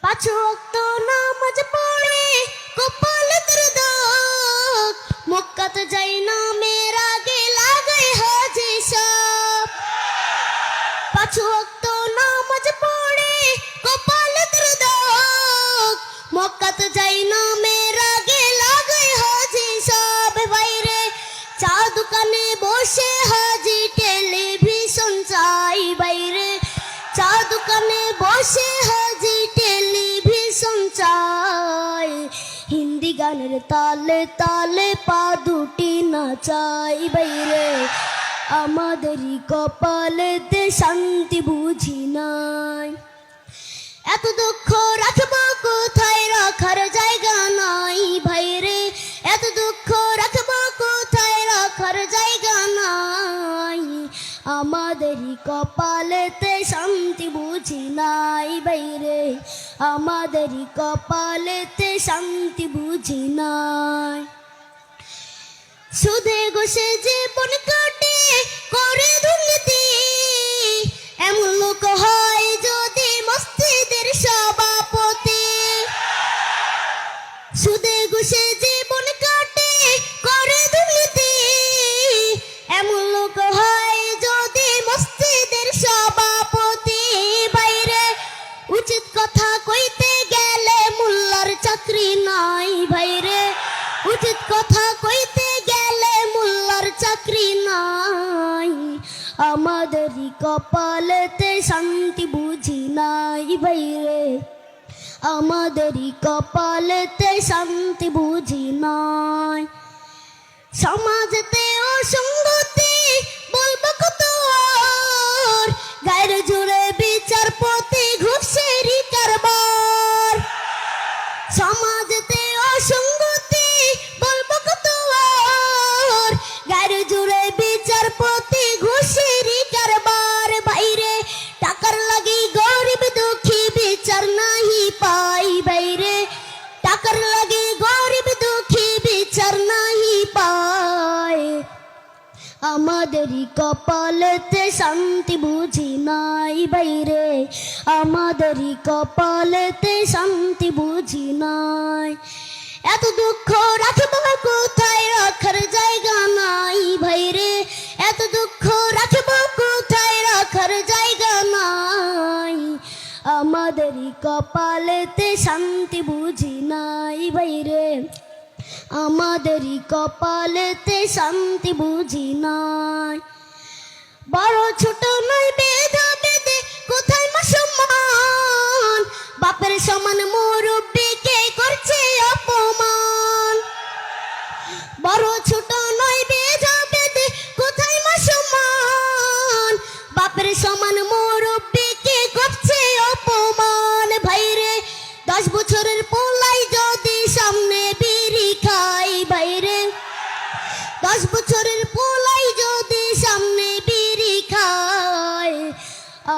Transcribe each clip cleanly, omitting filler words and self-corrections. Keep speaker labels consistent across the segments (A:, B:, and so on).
A: পাঁচ ওয়াক্ত নামাজ পড়ে কপাল তোর দাগ, মক্কাতে যাই না মেয়ের আগে লাগাই হাজি সাপ। পাঁচ ওয়াক্ত নামাজ পড়ে কপাল তোর দাগ, মক্কাতে যাই না মেয়ের আগে লাগাই হাজি সাপ। বাইরে চা দোকানে বসে হাজি টেলিভিশন চাই, বাইরে চা দোকানে বসে হাজি টেলিভিশন চাই। হিন্দি গানের তালে তালে পা দুটি নাচাই, বাইরে আমাদেরই কপালেতে শান্তি বুঝি নাই। এত দুঃখ রাখবো কোথায়, রাখার জায়গা নাই ভাইরে, এত দুঃখ রাখবো কোথায়, রাখার জায়গা নাই। আমাদেরই কপালেতে শান্তি বুঝি নাই বাইরে, আমাদেরই কপালেতে শান্তি বুঝি নাই। সুদে ঘুষে জীবন কাটে করে দুর্নীতি, এমন লোক হয় যদি মসজিদের সভাপতি। সুদে ঘুষে জীবন কাটে করে দুর্নীতি, এমন লোক হয় যদি মসজিদের সভাপতি। বাইরে উচিত কথা কইতে গেলে মোল্লার চাকরি নাই, বাইরে উচিত কথা কইতে গেলে মোল্লার চাকরি নাই। আমাদেরই কপালেতে শান্তি বুঝি নাই বাইরে, আমাদেরই কপালেতে শান্তি বুঝি নাই। সমাজেতে অসঙ্গতি বলবো কত আর, গায়ের জোরে বিচারপতি ঘুষেরই কারবার। সমাজেতে অসঙ্গতি বলবো কত আর, গায়ের জোরে বিচারপতি ঘুষেরই কারবার। বাইরে টাকার লাগি গরিব দুঃখী বিচার নাহি পাই, বাইরে টাকার লাগি গরিব দুঃখী বিচার নাহি পায়। আমাদেরই কপালেতে শান্তি বুঝি নাই বাইরে, আমাদেরই কপালেতে শান্তি বুঝি নাই। এত দুঃখ রাখবো কোথায়, রাখার জায়গা নাই ভাইরে, এত দুঃখ রাখবো কোথায়, রাখার জায়গা নাই। আমাদেরই কপালেতে শান্তি বুঝি নাই বাইরে, আমাদেরই কপালেতে শান্তি বুঝি নাই। বড় ছোট নয় বেধা বেদে কোথায় মা সম্মান, বাপের সমান মুরব্বিকে করছে অপমান। বড় ছোট নয় বেধা বেদে কোথায় মা সম্মান, বাপের সমান মুরব্বিকে করছে অপমান। ভাইরে 10 বছরের পোলাই যদি সামনে বিড়ি খাই, বাইরে 10 বছরের পোলাই যদি সামনে বিড়ি খায়।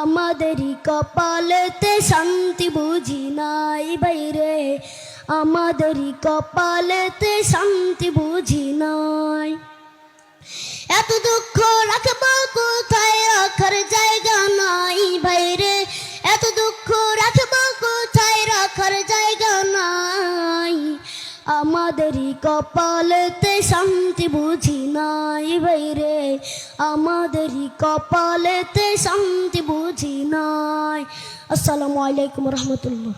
A: আমাদেরই কপালেতে শান্তি বুঝি নাই বাইরে, আমাদেরই কপালেতে শান্তি বুঝি নাই। এত দুঃখ রাখবো কোথায়, রাখার জায়গা নাই বাইরে, এত দুঃখ রাখবো কোথায়, রাখার জায়গা নাই। আমাদেরই কপালেতে শান্তি বুঝি নাই বাইরে, আমাদেরই কপালেতে শান্তি বুঝি নাই। আসসালামু আলাইকুম রহমতুল্লাহ।